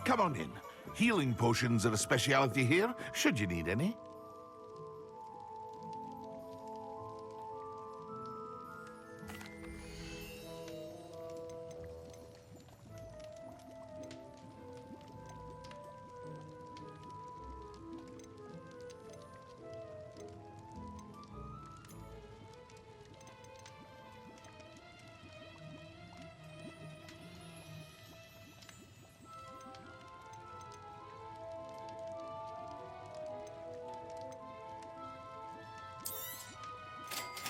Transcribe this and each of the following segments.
come on in. Healing potions are a speciality here, should you need any.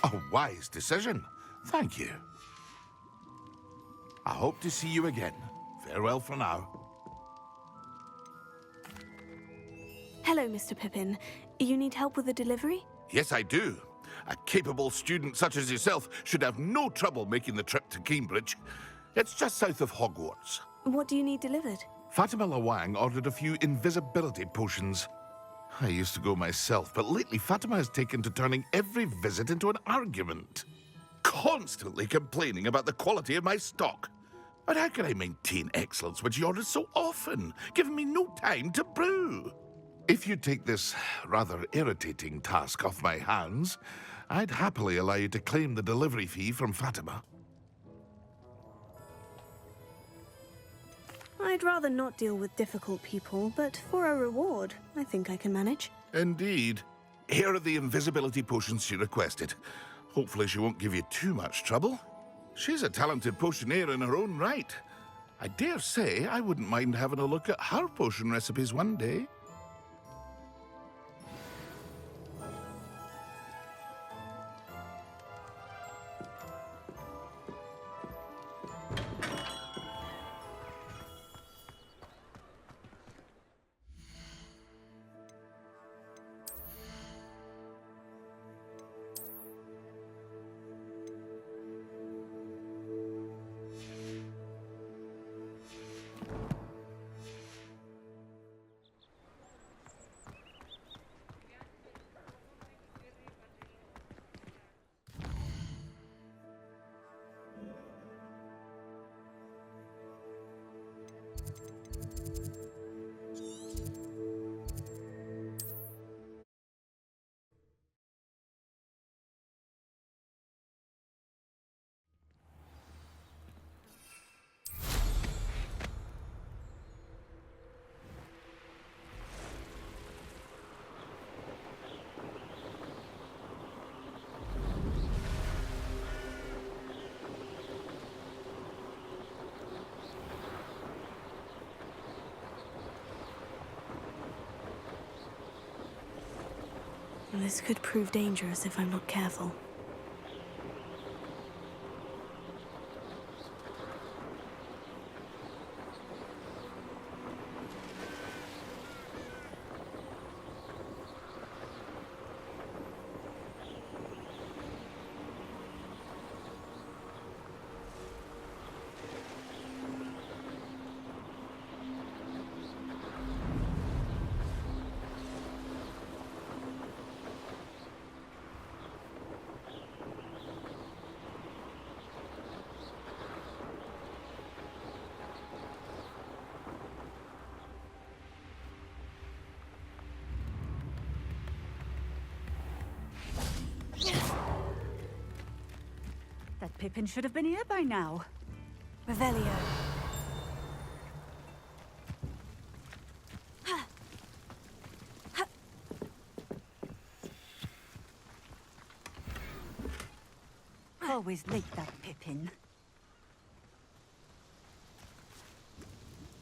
A wise decision. Thank you. I hope to see you again. Farewell for now. Hello, Mr. Pippin. You need help with a delivery? Yes, I do. A capable student such as yourself should have no trouble making the trip to Cambridge. It's just south of Hogwarts. What do you need delivered? Fatima Lawang ordered a few invisibility potions. I used to go myself, but lately Fatima has taken to turning every visit into an argument. Constantly complaining about the quality of my stock. But how can I maintain excellence when she orders so often, giving me no time to brew? If you take this rather irritating task off my hands, I'd happily allow you to claim the delivery fee from Fatima. I'd rather not deal with difficult people, but for a reward, I think I can manage. Indeed. Here are the invisibility potions she requested. Hopefully she won't give you too much trouble. She's a talented potioneer in her own right. I dare say I wouldn't mind having a look at her potion recipes one day. This could prove dangerous if I'm not careful. That Pippin should have been here by now. Revelio. Always late, that Pippin.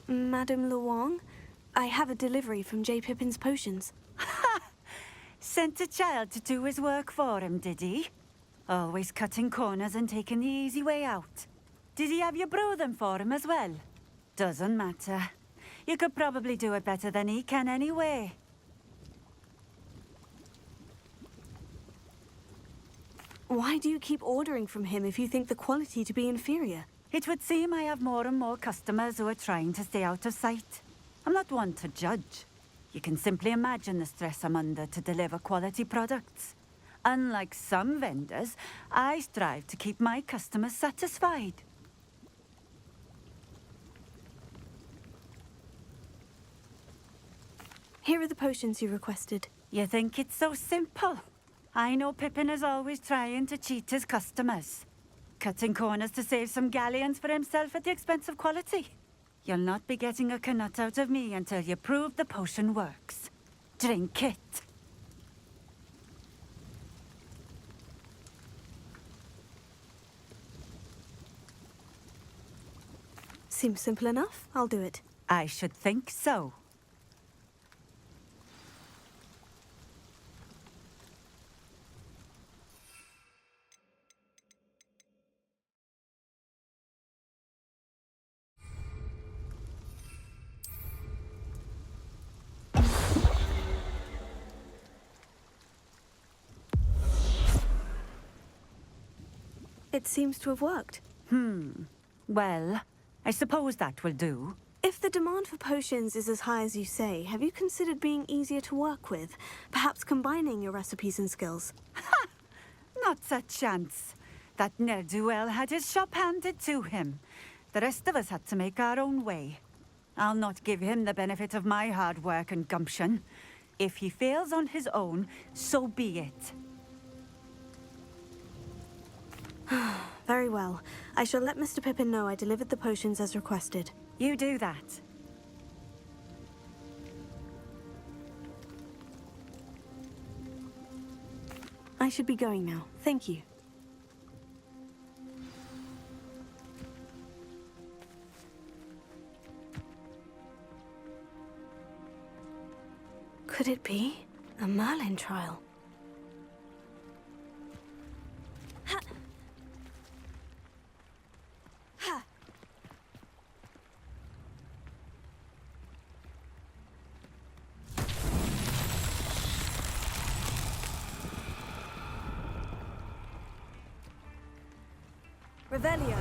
Madame Lawang, I have a delivery from J. Pippin's potions. Sent a child to do his work for him, did he? Always cutting corners and taking the easy way out. Did he have you brew them for him as well? Doesn't matter. You could probably do it better than he can anyway. Why do you keep ordering from him if you think the quality to be inferior? It would seem I have more and more customers who are trying to stay out of sight. I'm not one to judge. You can simply imagine the stress I'm under to deliver quality products. Unlike some vendors, I strive to keep my customers satisfied. Here are the potions you requested. You think it's so simple? I know Pippin is always trying to cheat his customers. Cutting corners to save some galleons for himself at the expense of quality. You'll not be getting a canut out of me until you prove the potion works. Drink it. Seems simple enough. I'll do it. I should think so. It seems to have worked. Well, I suppose that will do. If the demand for potions is as high as you say, have you considered being easier to work with? Perhaps combining your recipes and skills? Not a chance. That ne'er-do-well had his shop handed to him. The rest of us had to make our own way. I'll not give him the benefit of my hard work and gumption. If he fails on his own, so be it. Very well. I shall let Mr. Pippin know I delivered the potions as requested. You do that. I should be going now. Thank you. Could it be a Merlin trial? Ha! Ha! Revelio.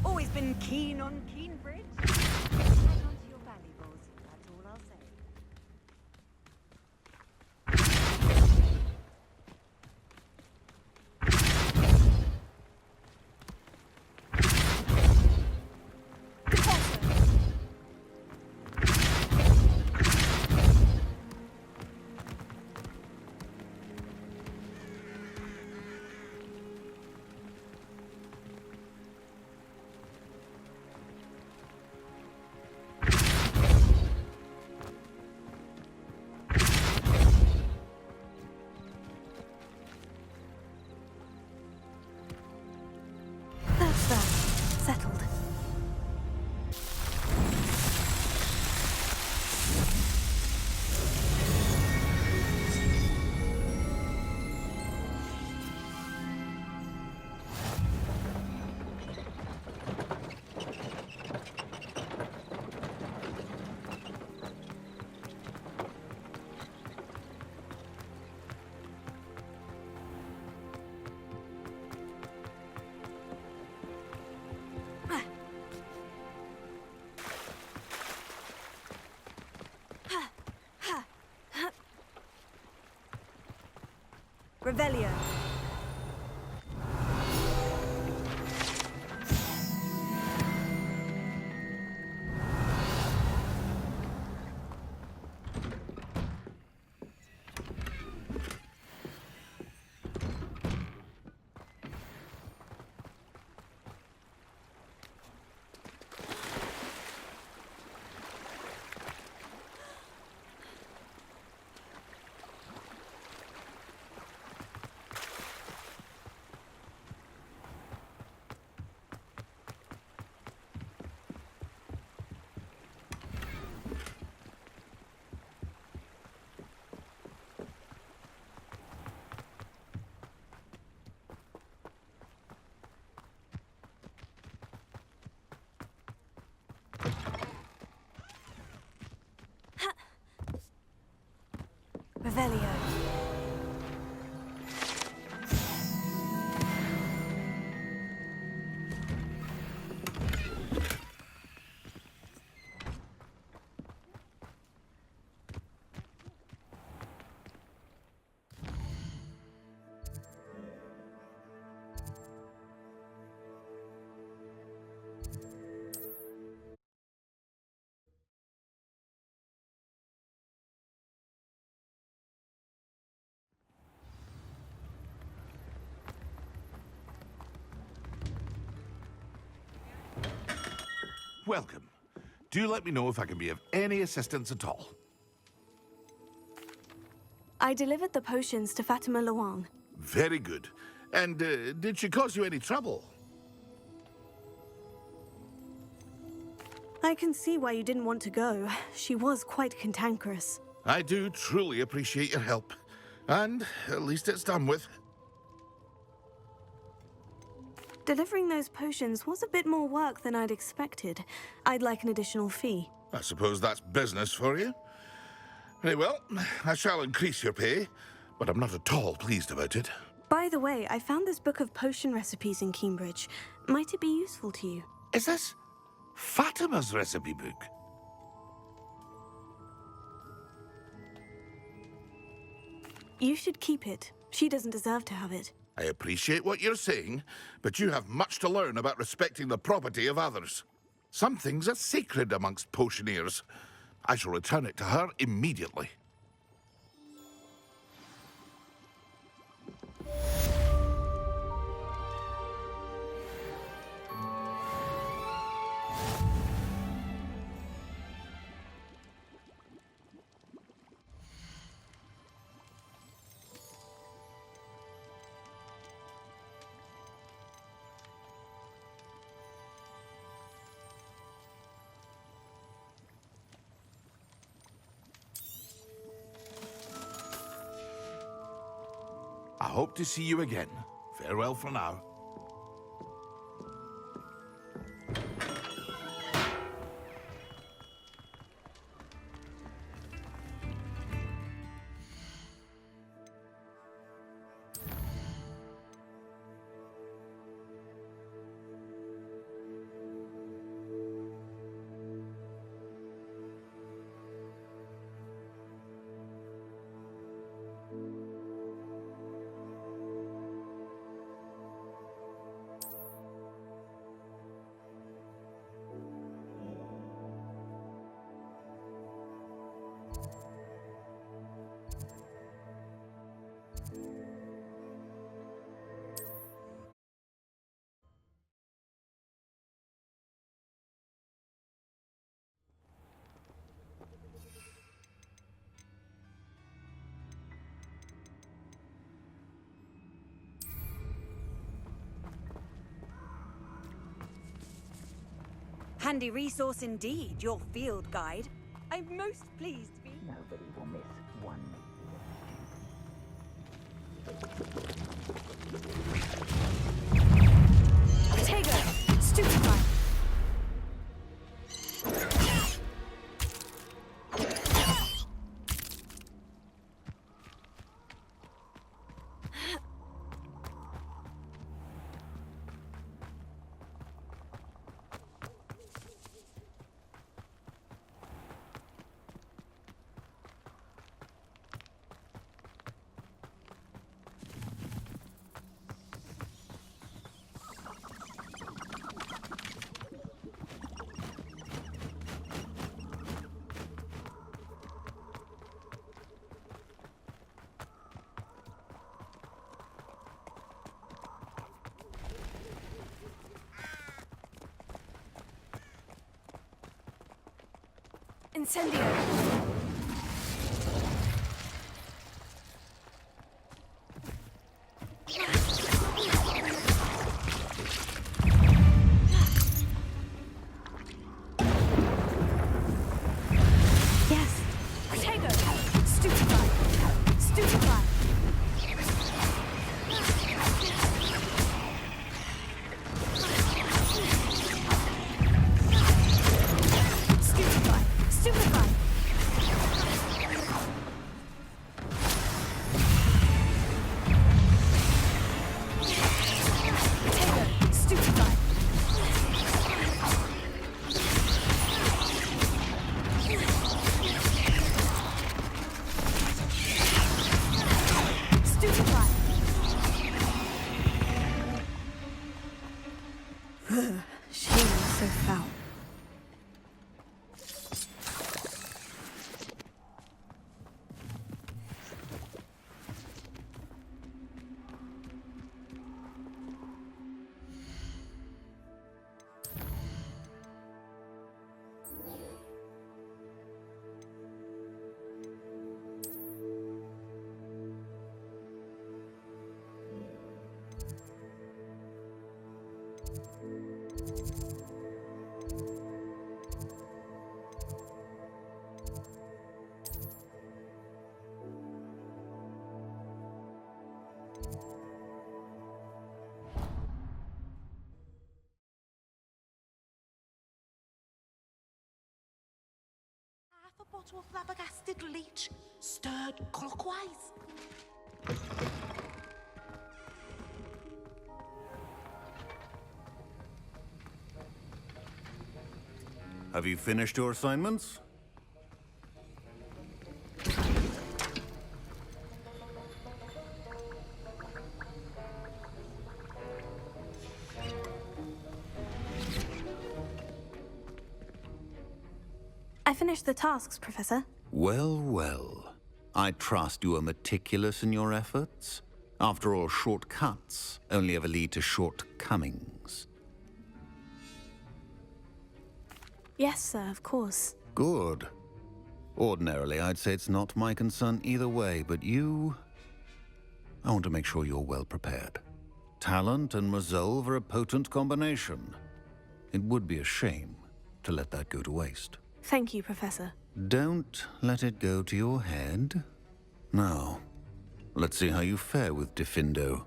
Always been keen on Keenbridge. Hang on to your valuables, that's all I'll say. That's that. Settled. Revelio. Revelio. Welcome. Do let me know if I can be of any assistance at all. I delivered the potions to Fatima Luang. Very good. And did she cause you any trouble? I can see why you didn't want to go. She was quite cantankerous. I do truly appreciate your help. And at least it's done with. Delivering those potions was a bit more work than I'd expected. I'd like an additional fee. I suppose that's business for you. Very well, I shall increase your pay, but I'm not at all pleased about it. By the way, I found this book of potion recipes in Cambridge. Might it be useful to you? Is this Fatima's recipe book? You should keep it. She doesn't deserve to have it. I appreciate what you're saying, but you have much to learn about respecting the property of others. Some things are sacred amongst potioneers. I shall return it to her immediately. I hope to see you again. Farewell for now. Handy resource indeed, your field guide. I'm most pleased to be... Nobody will miss one. Potato! Stupefy! Incendio! Yes! Potato! Stupefy! Stupefy! Stupefy! Stupefy! Student life. Shame is so foul. Half a bottle of flabbergasted leech, stirred clockwise. Have you finished your assignments? I finished the tasks, Professor. Well, well. I trust you are meticulous in your efforts. After all, shortcuts only ever lead to shortcomings. Yes, sir, of course. Good. Ordinarily, I'd say it's not my concern either way, but you... I want to make sure you're well prepared. Talent and resolve are a potent combination. It would be a shame to let that go to waste. Thank you, Professor. Don't let it go to your head. Now, let's see how you fare with Diffindo.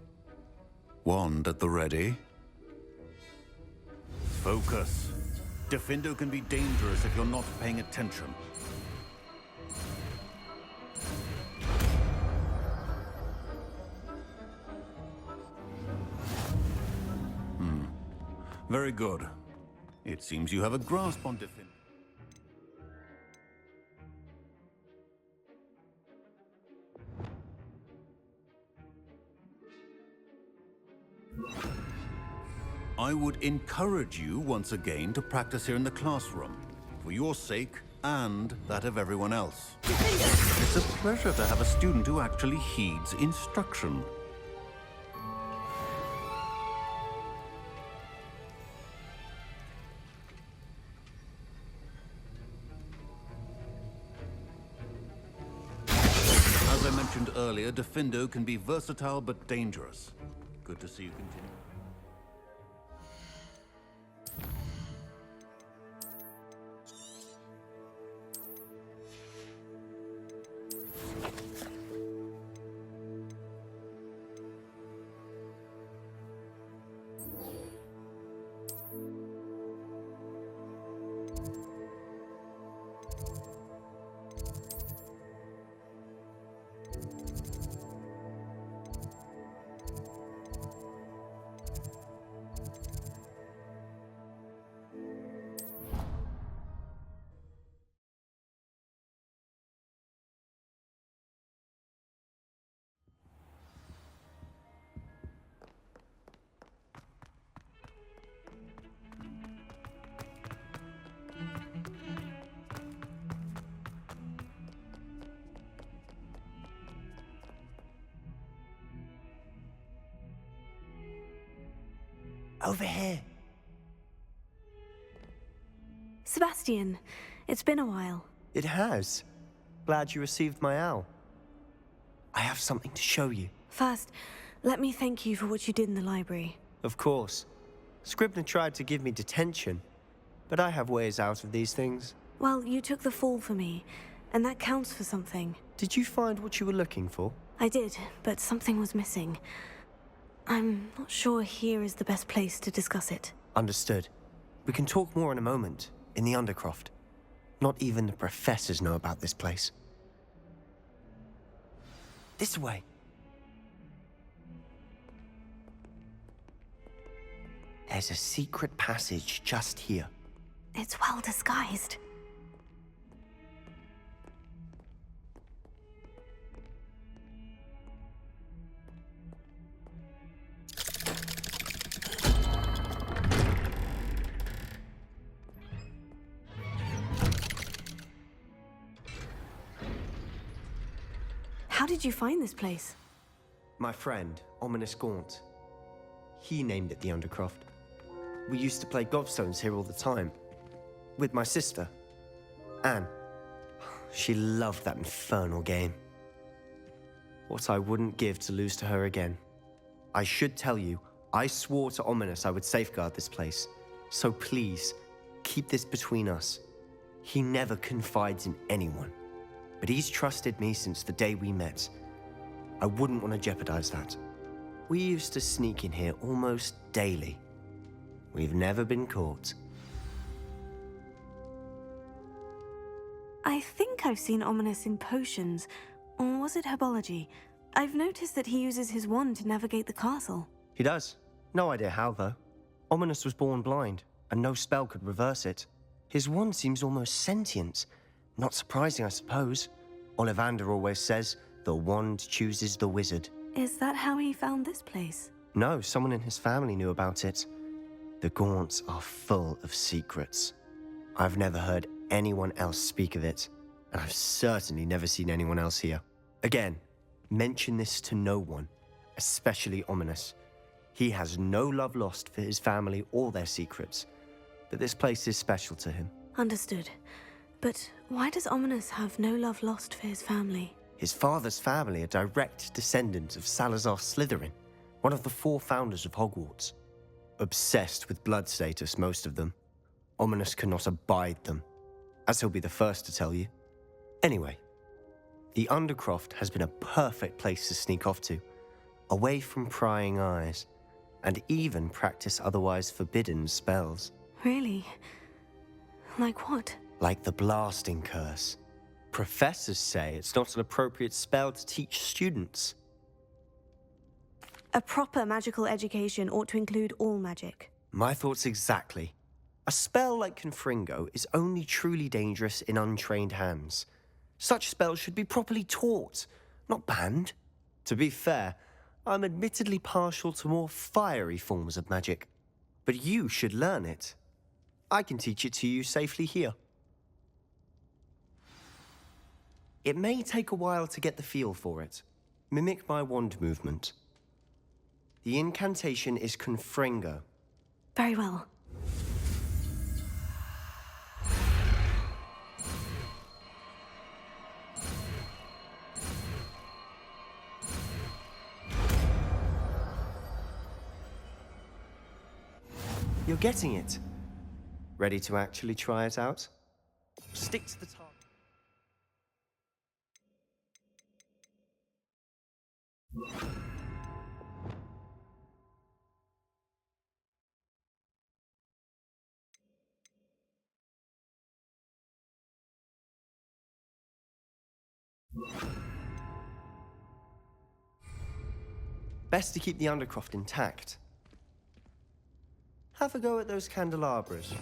Wand at the ready. Focus. Diffindo can be dangerous if you're not paying attention. Very good. It seems you have a grasp on Diffindo. I would encourage you once again to practice here in the classroom, for your sake and that of everyone else. It's a pleasure to have a student who actually heeds instruction. As I mentioned earlier, Diffindo can be versatile but dangerous. Good to see you continue. Over here. Sebastian, it's been a while. It has. Glad you received my owl. I have something to show you. First, let me thank you for what you did in the library. Of course. Scribner tried to give me detention, but I have ways out of these things. Well, you took the fall for me, and that counts for something. Did you find what you were looking for? I did, but something was missing. I'm not sure here is the best place to discuss it. Understood. We can talk more in a moment, in the Undercroft. Not even the professors know about this place. This way. There's a secret passage just here. It's well disguised. How did you find this place? My friend, Ominous Gaunt. He named it the Undercroft. We used to play gobstones here all the time. With my sister, Anne. She loved that infernal game. What I wouldn't give to lose to her again. I should tell you, I swore to Ominous I would safeguard this place. So please, keep this between us. He never confides in anyone. But he's trusted me since the day we met. I wouldn't want to jeopardize that. We used to sneak in here almost daily. We've never been caught. I think I've seen Ominous in potions. Or was it herbology? I've noticed that he uses his wand to navigate the castle. He does. No idea how, though. Ominous was born blind, and no spell could reverse it. His wand seems almost sentient. Not surprising, I suppose. Ollivander always says, the wand chooses the wizard. Is that how he found this place? No, someone in his family knew about it. The Gaunts are full of secrets. I've never heard anyone else speak of it, and I've certainly never seen anyone else here. Again, mention this to no one, especially Ominous. He has no love lost for his family or their secrets, but this place is special to him. Understood. But why does Ominous have no love lost for his family? His father's family are direct descendants of Salazar Slytherin, one of the 4 founders of Hogwarts. Obsessed with blood status, most of them. Ominous cannot abide them, as he'll be the first to tell you. Anyway, the Undercroft has been a perfect place to sneak off to, away from prying eyes, and even practice otherwise forbidden spells. Really? Like what? Like the blasting curse. Professors say it's not an appropriate spell to teach students. A proper magical education ought to include all magic. My thoughts exactly. A spell like Confringo is only truly dangerous in untrained hands. Such spells should be properly taught, not banned. To be fair, I'm admittedly partial to more fiery forms of magic. But you should learn it. I can teach it to you safely here. It may take a while to get the feel for it. Mimic my wand movement. The incantation is Confringo. Very well. You're getting it. Ready to actually try it out? Stick to the target. Best to keep the Undercroft intact. Have a go at those candelabras.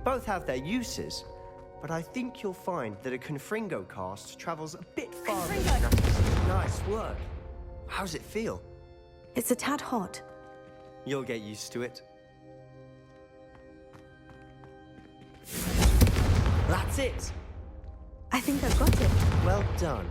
Both have their uses, but I think you'll find that a Confringo cast travels a bit farther. Nice work. How's it feel? It's a tad hot. You'll get used to it. That's it. I think I've got it. Well done.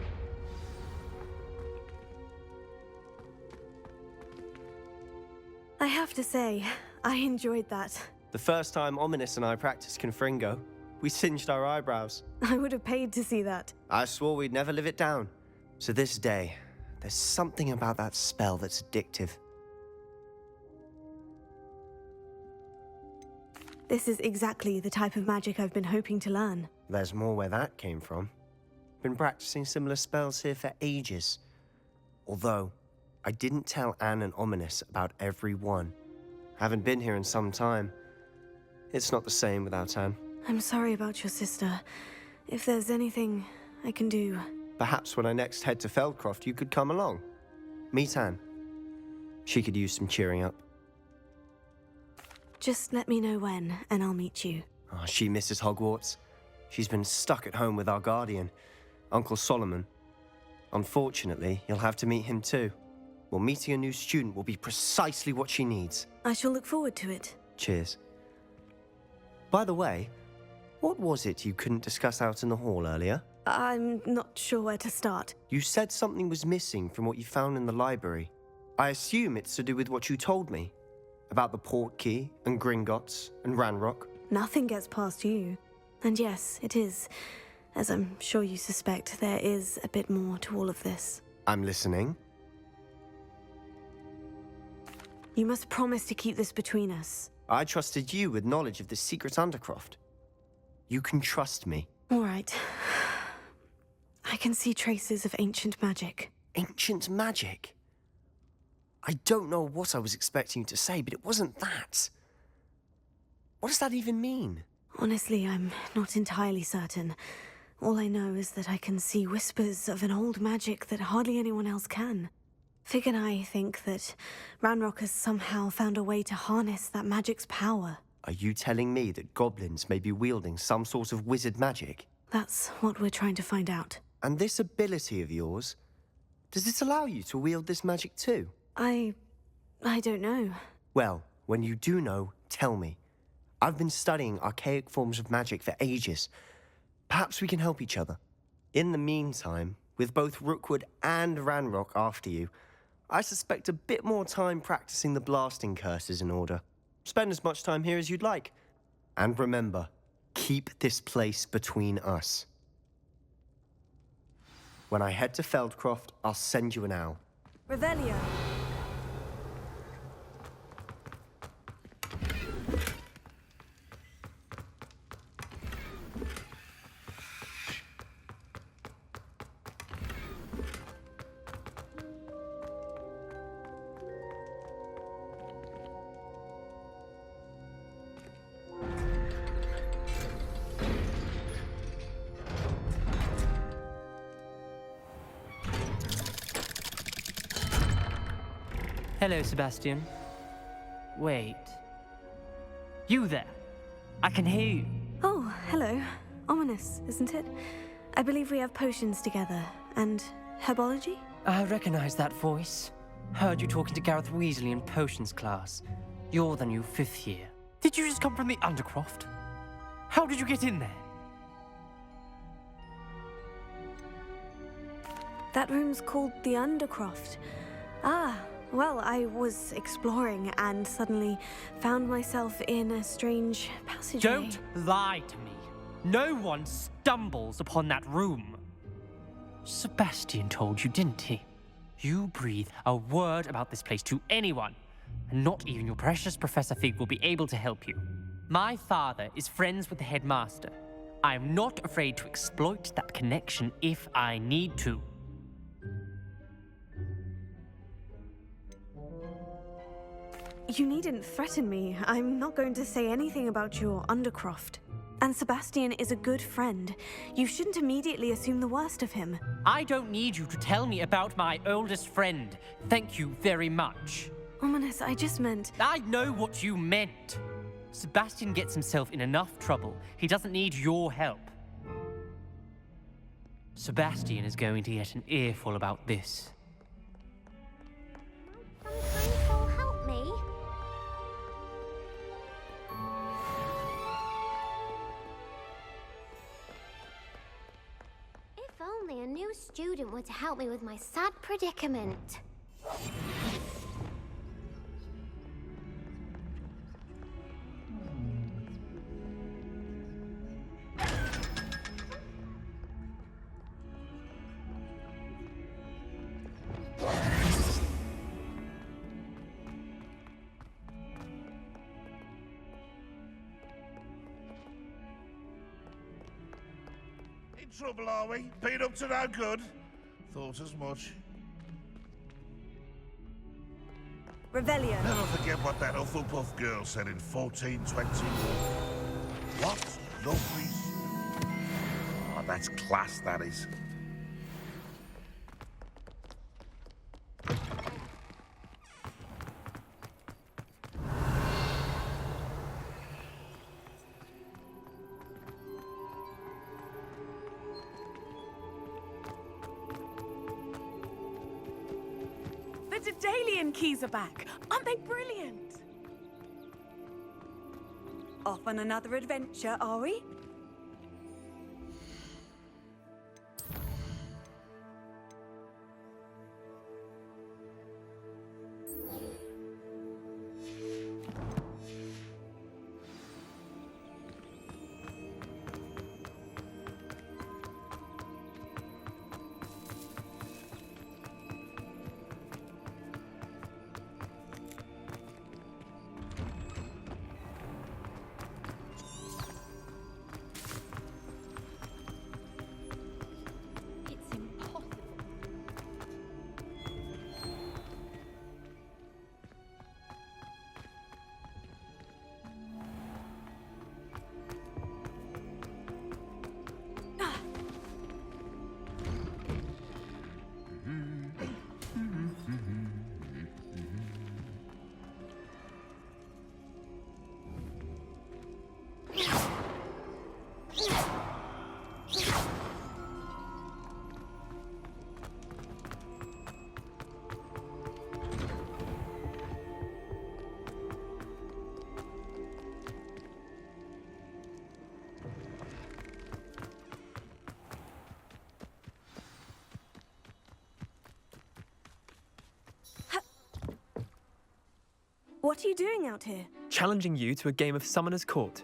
I have to say, I enjoyed that. The first time Ominous and I practiced Confringo, we singed our eyebrows. I would have paid to see that. I swore we'd never live it down. To this day, there's something about that spell that's addictive. This is exactly the type of magic I've been hoping to learn. There's more where that came from. Been practicing similar spells here for ages. Although, I didn't tell Anne and Ominous about every one. Haven't been here in some time. It's not the same without Anne. I'm sorry about your sister. If there's anything I can do... Perhaps when I next head to Feldcroft, you could come along. Meet Anne. She could use some cheering up. Just let me know when, and I'll meet you. Oh, she misses Hogwarts. She's been stuck at home with our guardian, Uncle Solomon. Unfortunately, you'll have to meet him too. Well, meeting a new student will be precisely what she needs. I shall look forward to it. Cheers. By the way, what was it you couldn't discuss out in the hall earlier? I'm not sure where to start. You said something was missing from what you found in the library. I assume it's to do with what you told me. About the port key, and Gringotts, and Ranrock. Nothing gets past you. And yes, it is. As I'm sure you suspect, there is a bit more to all of this. I'm listening. You must promise to keep this between us. I trusted you with knowledge of the secret Undercroft. You can trust me. All right. I can see traces of ancient magic. Ancient magic? I don't know what I was expecting you to say, but it wasn't that. What does that even mean? Honestly, I'm not entirely certain. All I know is that I can see whispers of an old magic that hardly anyone else can. Fig and I think that Ranrock has somehow found a way to harness that magic's power. Are you telling me that goblins may be wielding some sort of wizard magic? That's what we're trying to find out. And this ability of yours, does it allow you to wield this magic too? I don't know. Well, when you do know, tell me. I've been studying archaic forms of magic for ages. Perhaps we can help each other. In the meantime, with both Rookwood and Ranrock after you, I suspect a bit more time practicing the blasting curse is in order. Spend as much time here as you'd like. And remember, keep this place between us. When I head to Feldcroft, I'll send you an owl. Revelio. Hello, Sebastian. Wait. You there? I can hear you. Oh, hello. Ominous, isn't it? I believe we have potions together. And herbology? I recognize that voice. Heard you talking to Gareth Weasley in potions class. You're the new 5th year. Did you just come from the Undercroft? How did you get in there? That room's called the Undercroft. Ah, well, I was exploring and suddenly found myself in a strange passageway. Don't lie to me. No one stumbles upon that room. Sebastian told you, didn't he? You breathe a word about this place to anyone, and not even your precious Professor Fig will be able to help you. My father is friends with the headmaster. I am not afraid to exploit that connection if I need to. You needn't threaten me. I'm not going to say anything about your Undercroft. And Sebastian is a good friend. You shouldn't immediately assume the worst of him. I don't need you to tell me about my oldest friend. Thank you very much. Ominous, I just meant... I know what you meant. Sebastian gets himself in enough trouble. He doesn't need your help. Sebastian is going to get an earful about this. Sometimes he'll help me. If only a new student were to help me with my sad predicament. In trouble, are we? Been up to no good? Thought as much. Revelio. Never forget what that Hufflepuff girl said in 1421. What lovely... Oh, that's class, that is. The Daedalian keys are back. Aren't they brilliant? Off on another adventure, are we? What are you doing out here? Challenging you to a game of Summoner's Court.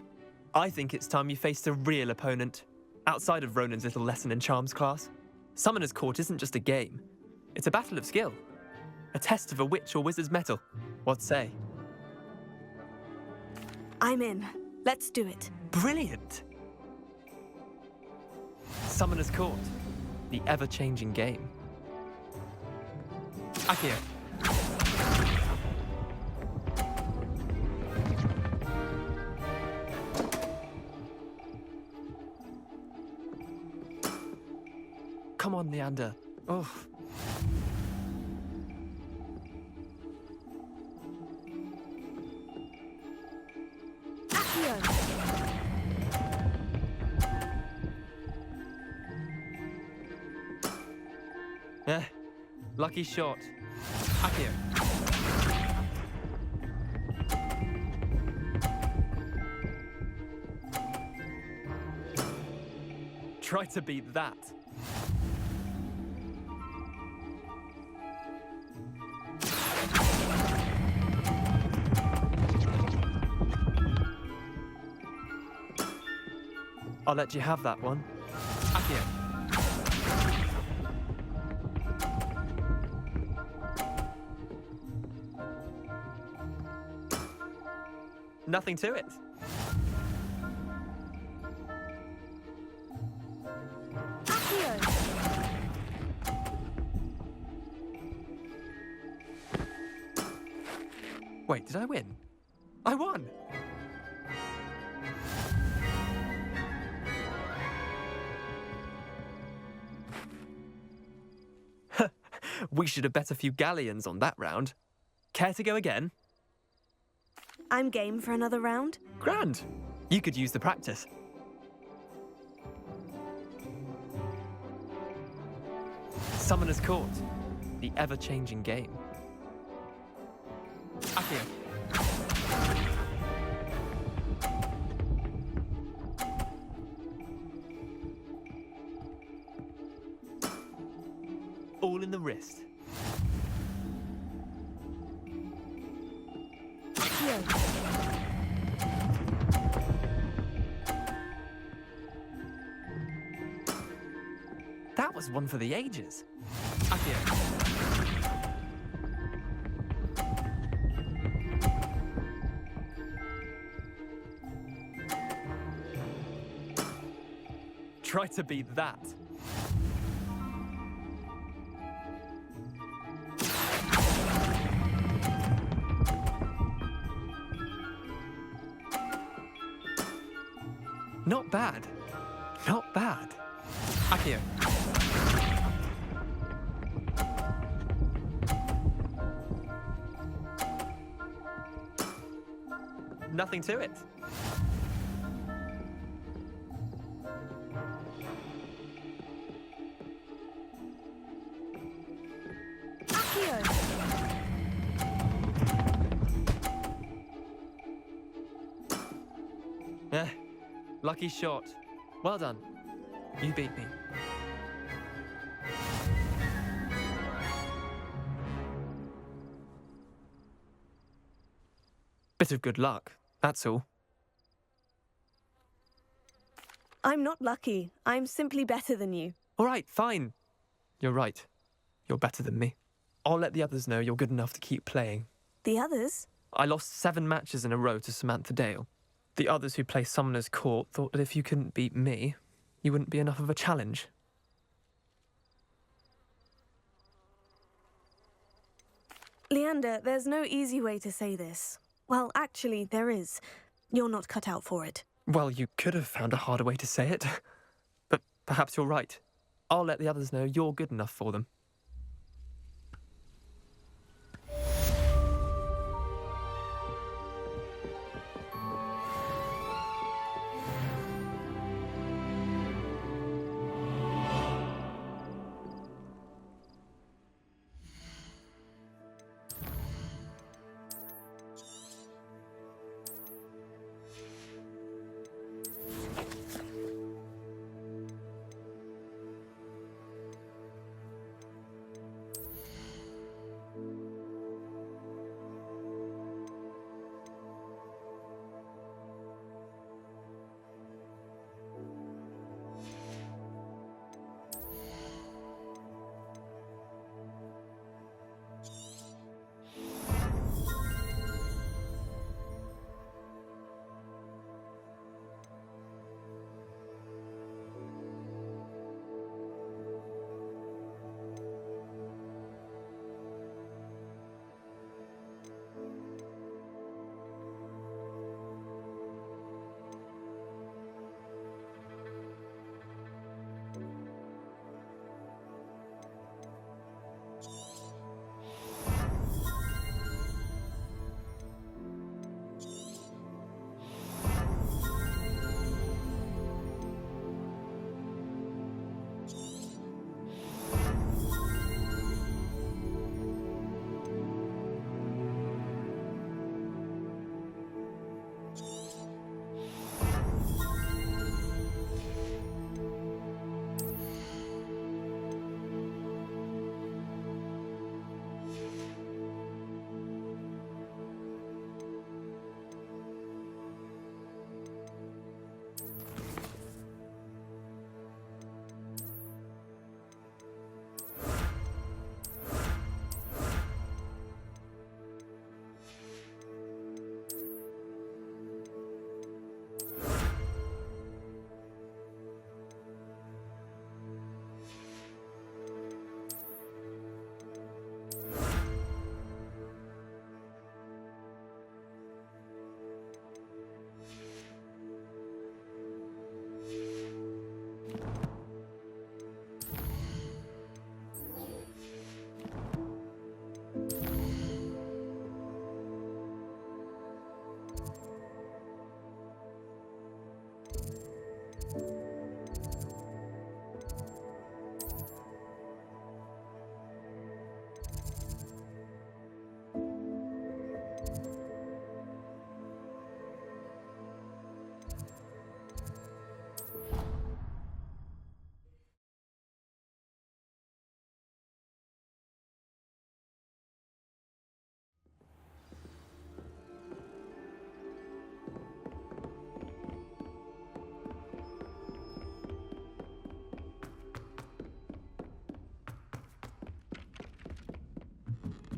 I think it's time you faced a real opponent, outside of Ronan's little lesson in charms class. Summoner's Court isn't just a game. It's a battle of skill. A test of a witch or wizard's mettle. What say? I'm in. Let's do it. Brilliant! Summoner's Court. The ever-changing game. Akio. Come on, Leander. Oh. Eh, lucky shot. Akio. Try to beat that. I'll let you have that one. Akio. Nothing to it. Wait, did I win? I won! We should have bet a few galleons on that round. Care to go again? I'm game for another round. Grand. You could use the practice. Summoner's Court. The ever-changing game. Akio. All in the wrist. That was one for the ages. Akio. Try to beat that. Not bad. Not bad. Akio. Nothing to it. Eh, lucky shot. Well done. You beat me. Bit of good luck, that's all. I'm not lucky. I'm simply better than you. All right, fine. You're right. You're better than me. I'll let the others know you're good enough to keep playing. The others? I lost 7 matches in a row to Samantha Dale. The others who play Summoner's Court thought that if you couldn't beat me, you wouldn't be enough of a challenge. Leander, there's no easy way to say this. Well, actually, there is. You're not cut out for it. Well, you could have found a harder way to say it. But perhaps you're right. I'll let the others know you're good enough for them.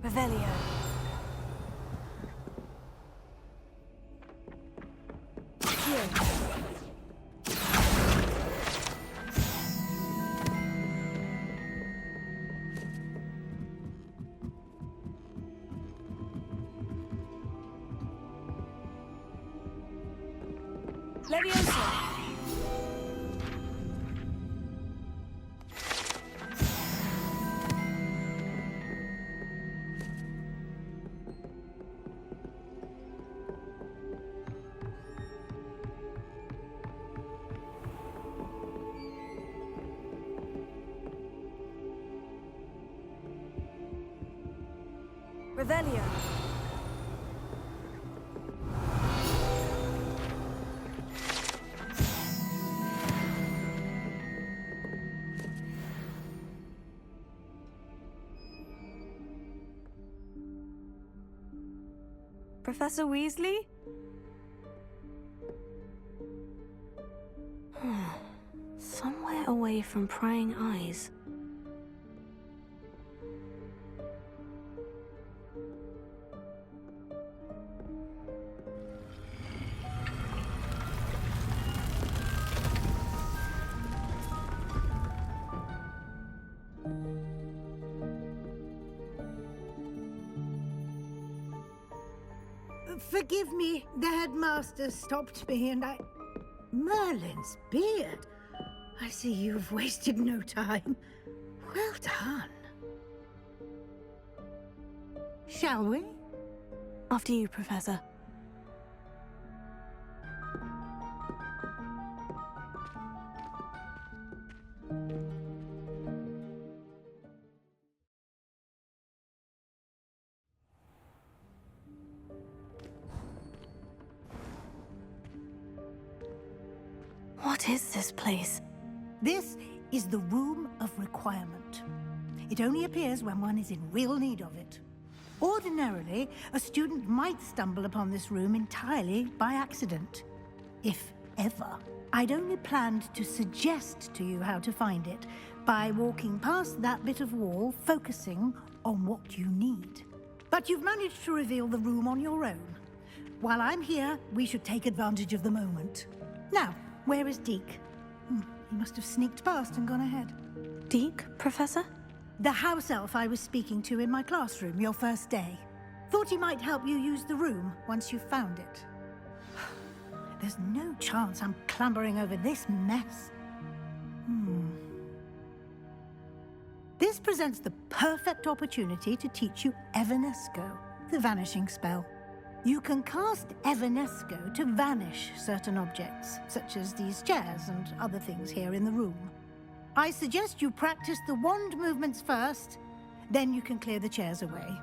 Revelio. Leviosa. Revelio. Professor Weasley? Somewhere away from prying eyes. Forgive me, the headmaster stopped me and I... Merlin's beard. I see you've wasted no time. Well done. Shall we? After you, Professor. What is this place? This is the Room of Requirement. It only appears when one is in real need of it. Ordinarily, a student might stumble upon this room entirely by accident. If ever. I'd only planned to suggest to you how to find it by walking past that bit of wall, focusing on what you need. But you've managed to reveal the room on your own. While I'm here, we should take advantage of the moment. Now, where is Deke? He must have sneaked past and gone ahead. Deke, Professor? The house elf I was speaking to in my classroom your first day. Thought he might help you use the room once you've found it. There's no chance I'm clambering over this mess. This presents the perfect opportunity to teach you Evanesco, the vanishing spell. You can cast Evanesco to vanish certain objects, such as these chairs and other things here in the room. I suggest you practice the wand movements first, then you can clear the chairs away.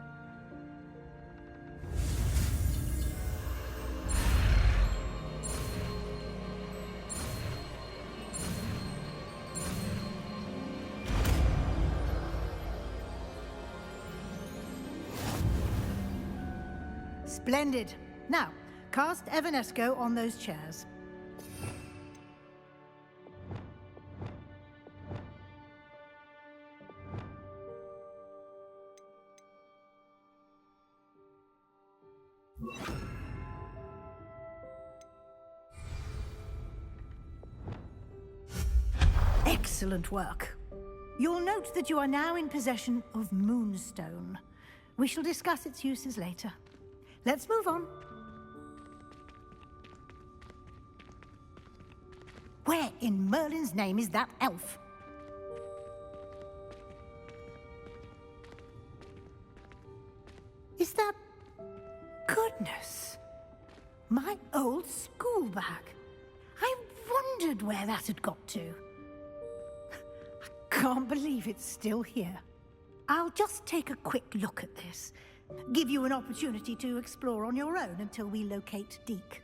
Splendid. Now, cast Evanesco on those chairs. Excellent work. You'll note that you are now in possession of Moonstone. We shall discuss its uses later. Let's move on. Where in Merlin's name is that elf? Is that... Goodness! My old school bag. I wondered where that had got to. I can't believe it's still here. I'll just take a quick look at this. Give you an opportunity to explore on your own until we locate Deke.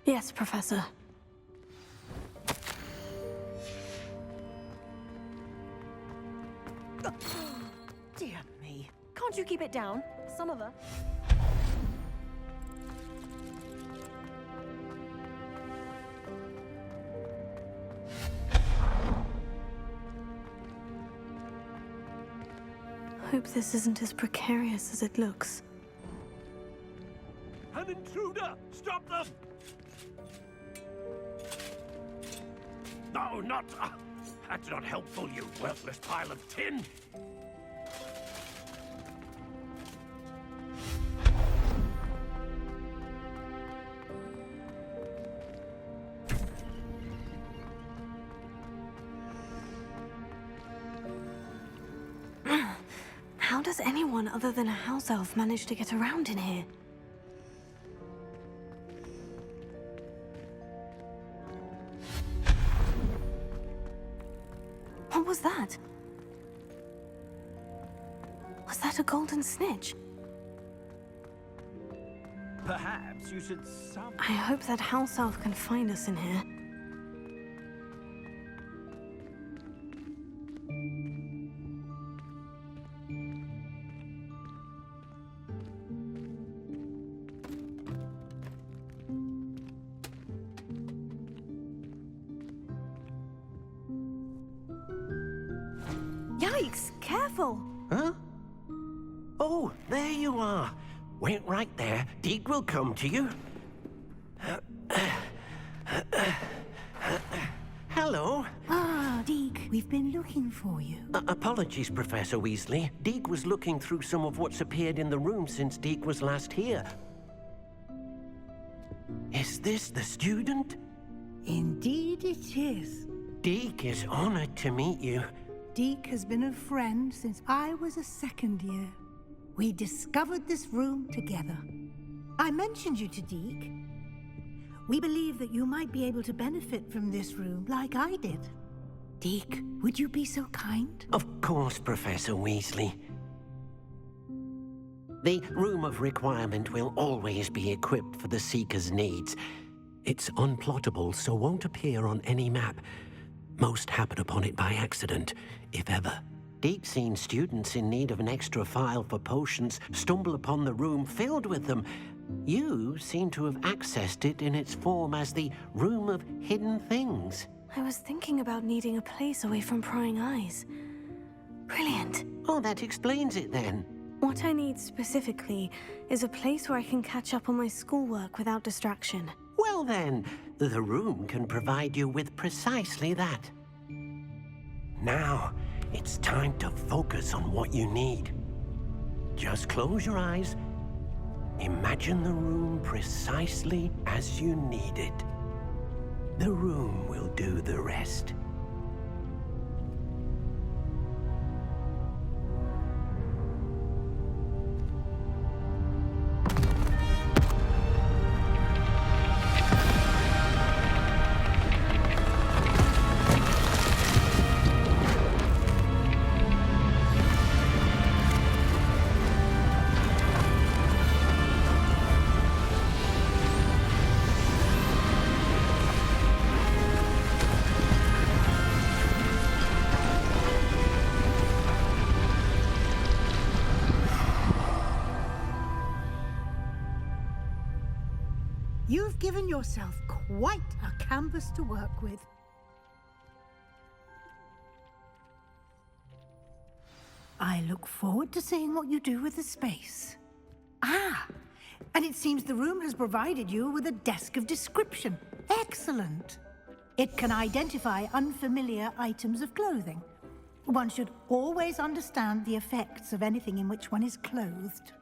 Yes, Professor. Dear me. Can't you keep it down? Some of us. Hope this isn't as precarious as it looks. An intruder! Stop them! No, not... that's not helpful, you worthless pile of tin! How does anyone other than a house elf manage to get around in here? What was that? Was that a golden snitch? Perhaps you should I hope that house elf can find us in here. Yikes! Careful! Huh? Oh, there you are. Wait right there. Deke will come to you. Hello. Ah, Deke, we've been looking for you. Apologies, Professor Weasley. Deke was looking through some of what's appeared in the room since Deke was last here. Is this the student? Indeed it is. Deke is honored to meet you. Deke has been a friend since I was a second year. We discovered this room together. I mentioned you to Deke. We believe that you might be able to benefit from this room like I did. Deke, would you be so kind? Of course, Professor Weasley. The Room of Requirement will always be equipped for the Seeker's needs. It's unplottable, so won't appear on any map. Most happen upon it by accident, if ever. Deke's seen students in need of an extra file for potions stumble upon the room filled with them. You seem to have accessed it in its form as the Room of Hidden Things. I was thinking about needing a place away from prying eyes. Brilliant. Oh, that explains it then. What I need specifically is a place where I can catch up on my schoolwork without distraction. Well then, the room can provide you with precisely that. Now, it's time to focus on what you need. Just close your eyes. Imagine the room precisely as you need it. The room will do the rest. You've given yourself quite a canvas to work with. I look forward to seeing what you do with the space. Ah, and it seems the room has provided you with a desk of description. Excellent. It can identify unfamiliar items of clothing. One should always understand the effects of anything in which one is clothed.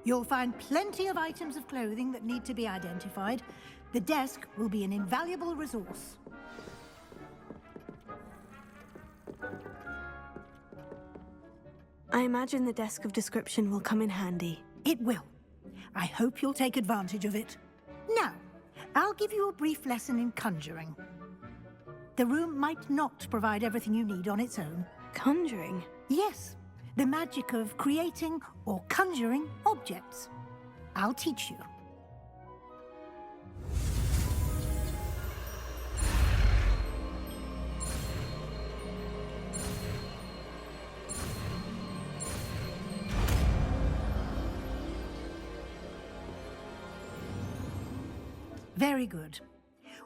You'll find plenty of items of clothing that need to be identified. The desk will be an invaluable resource. I imagine the desk of description will come in handy. It will. I hope you'll take advantage of it. Now, I'll give you a brief lesson in conjuring. The room might not provide everything you need on its own. Conjuring? Yes. The magic of creating or conjuring objects. I'll teach you. Very good.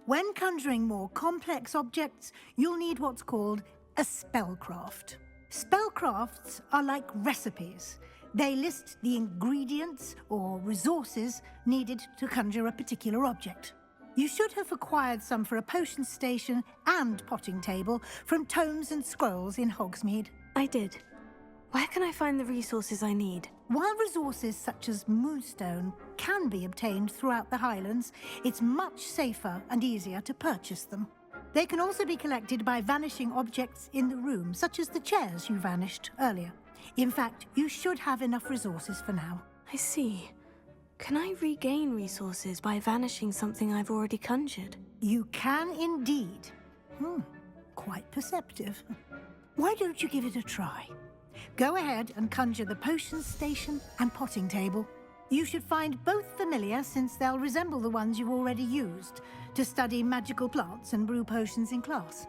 When conjuring more complex objects, you'll need what's called a spellcraft. Spellcrafts are like recipes. They list the ingredients or resources needed to conjure a particular object. You should have acquired some for a potion station and potting table from tomes and scrolls in Hogsmeade. I did. Where can I find the resources I need? While resources such as moonstone can be obtained throughout the Highlands, it's much safer and easier to purchase them. They can also be collected by vanishing objects in the room, such as the chairs you vanished earlier. In fact, you should have enough resources for now. I see. Can I regain resources by vanishing something I've already conjured? You can indeed. Quite perceptive. Why don't you give it a try? Go ahead and conjure the potion station and potting table. You should find both familiar, since they'll resemble the ones you've already used to study magical plants and brew potions in class.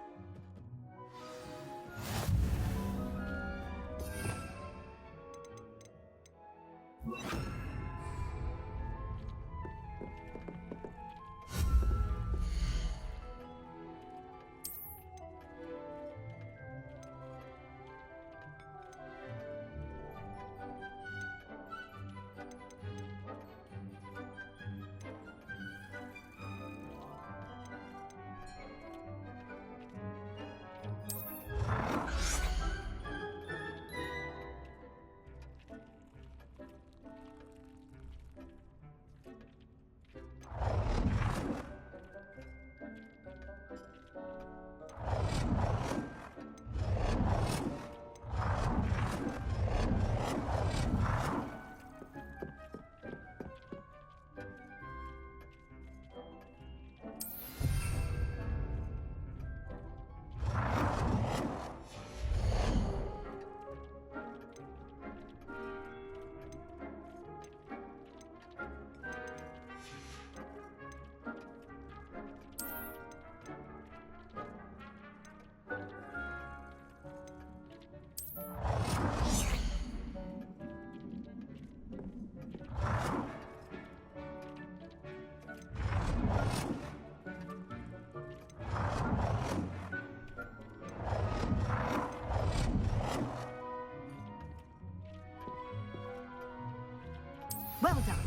Well done.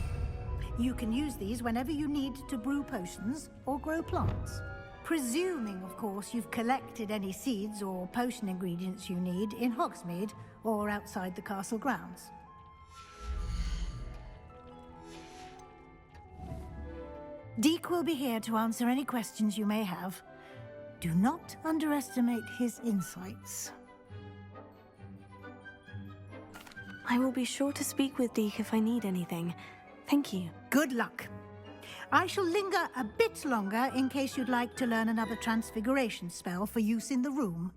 You can use these whenever you need to brew potions or grow plants. Presuming, of course, you've collected any seeds or potion ingredients you need in Hogsmeade or outside the castle grounds. Deke will be here to answer any questions you may have. Do not underestimate his insights. I will be sure to speak with Deke if I need anything. Thank you. Good luck. I shall linger a bit longer in case you'd like to learn another transfiguration spell for use in the room.